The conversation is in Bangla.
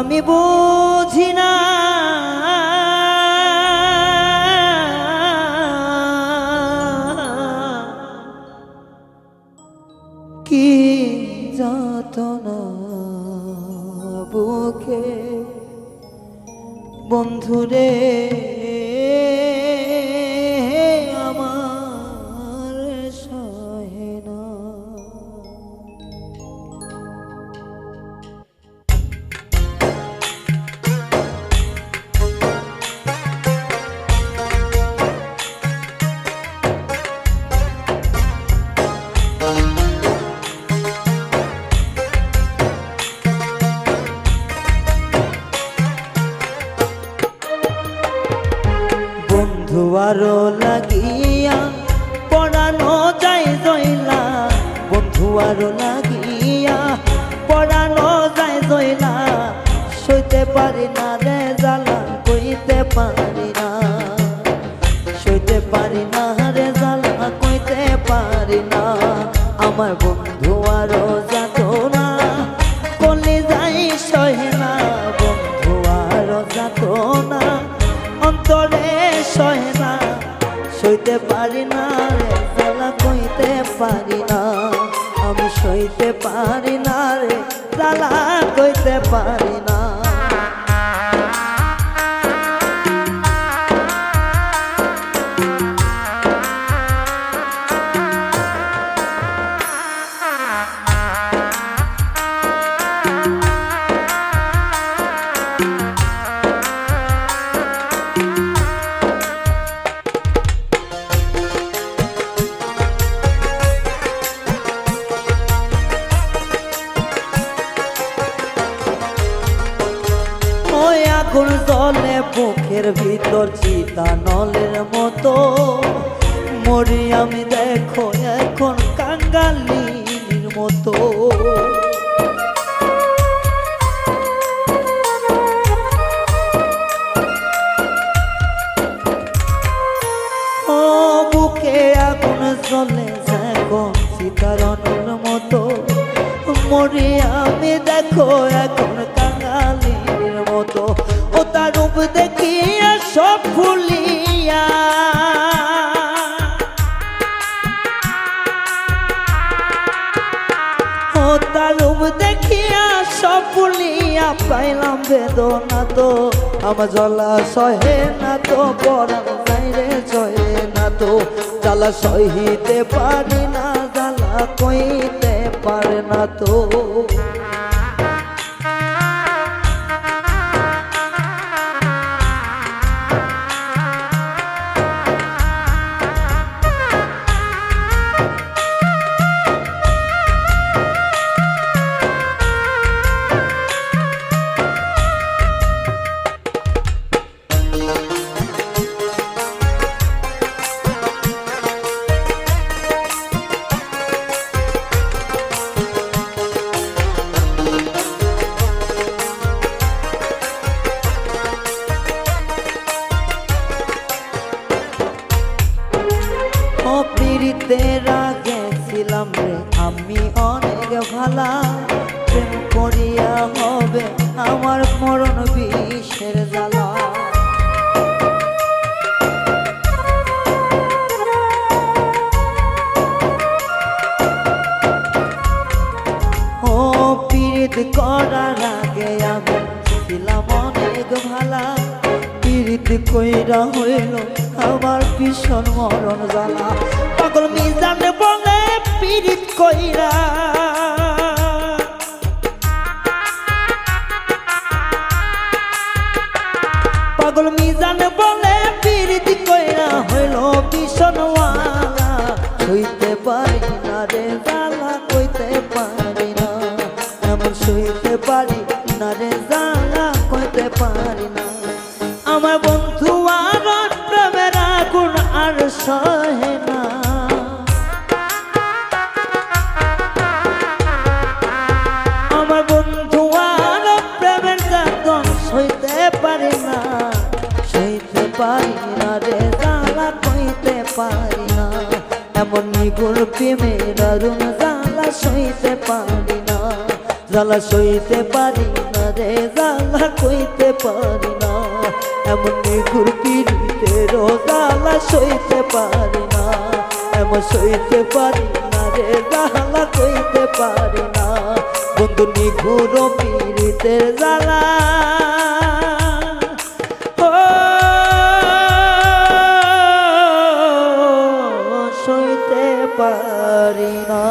আমি বুঝি না কি যাতনা বুকে বন্ধুরে আমার সহে না। বন্ধুয়ারো লাগিয়া পড়ানো যায় জয়লা, বন্ধুয়ারো লাগিয়া পড়ানো যায় জয়লা, সইতে পারি না রে জ্বালা কইতে পারি না, সইতে পারি না রে জ্বালা কইতে পারি না। আমার বন্ধুয়ারো যাতো না কলি যাই সহে না, বন্ধুয়ারো যাতো না অন্তরে সহে না, সইতে পারি না রে জ্বালা কইতে পারি না, আমি সইতে পারি না রে জ্বালা কইতে পারি না। আগুন জলে বুকের ভিতর চিতা নলের মতো, মরি আমি দেখো এখন কাঙ্গালির মতো। ও বুকে আগুন জলে দেখো চিতারণের মতো, মরি আমি দেখো এখন কাঙ্গালির মতো। ও তার রূপ দেখিয়া সব ভুলিয়া, ও তার রূপ দেখিয়া সব ভুলিয়া পাইলাম বেদনা তো, আমার জ্বালা সহে না তো, পরাণ যাইরে সহে না তো, জ্বালা সহিতে পারি না, জ্বালা কইতে পারে না তো। পীড়িতেরা গেছিলাম রে আমি অনেক ভালা, প্রেম করিয়া হবে আমার মরণ বিষের জ্বালা। ও পীড়িত করার আগে আমি ছিলাম অনেক ভালা, পীড়িত কইরা হইল আমার ভীষণ মরণ জ্বালা। পাগল মিজান বলে পীড়িত কইরা, পাগল মিজান বলে পীড়িত কইরা হইল ভীষণ ওয়ালা, সইতে পারি না রে জ্বালা কইতে পারি না, এমন সইতে পারি না রে জ্বালা কইতে পারি না। আমার বন্ধু আর প্রেমের আগুন আর সহে না, আমার বন্ধু আর প্রেমের যাতন সইতে পারি না, সইতে পারি না রে জ্বালা কইতে পারি না, এমন নিগুণ প্রেমের আগুন জ্বালা সইতে পারি না, জ্বালা সইতে পারি না রে জ্বালা কইতে পারি না এমন নিগুর পীড়িতের জ্বালা সইতে পারি না এমন সইতে পারি না রে জ্বালা কইতে পারি না বন্ধু নিগুর পীড়িতের জ্বালা সইতে পারি না।